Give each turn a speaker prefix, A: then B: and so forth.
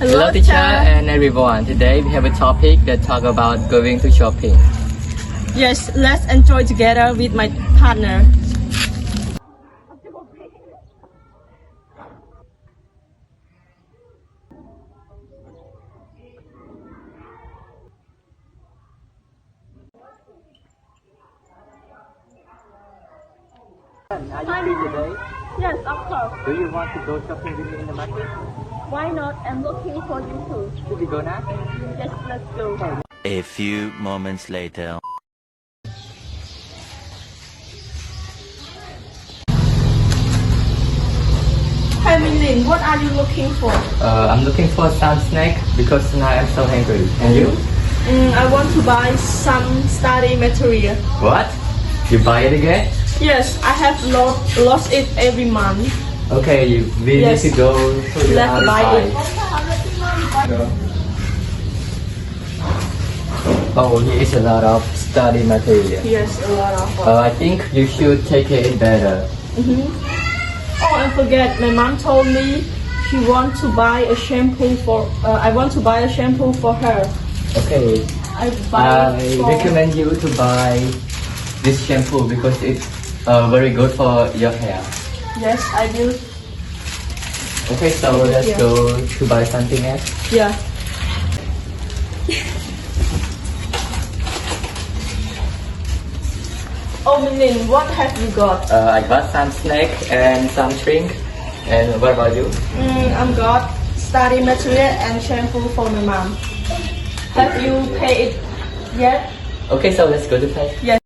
A: Hello teacher and everyone. Today we have a topic that talk about going to shopping.
B: Yes, let's enjoy together with my partner.
A: Are you free today?
B: Yes, of course.
A: Do you want to go shopping with me in the market?
B: Why not? I'm looking for you too.
A: Should we go now?
B: Yes, let's go.
C: A few moments later.
B: Hi Milin, what are you looking for?
A: I'm looking for some snack because now I'm so hungry. And you?
B: I want to buy some study material.
A: What? You buy it again?
B: Yes, I have lost it every month.
A: Okay, we
B: Yes.
A: need to go to the
B: Let's
A: other
B: buy
A: side.
B: it.
A: Oh, here is a lot of study material.
B: Yes, a lot of.
A: I think you should take it better.
B: Oh, I forget. My mom told me she want to buy a shampoo for. I want to buy a shampoo for her.
A: Okay,
B: I buy
A: I
B: it for.
A: recommend you to buy this shampoo because it's very good for your hair.
B: Yes, I will.
A: Okay, so let's
B: Yeah.
A: go to buy something else.
B: Yeah. Oh, Milin, what have you got?
A: I got some snack and some drink. And what about you?
B: I've got study material and shampoo for my mom. Have you paid it yet?
A: Okay, so let's go to pay.
B: Yes.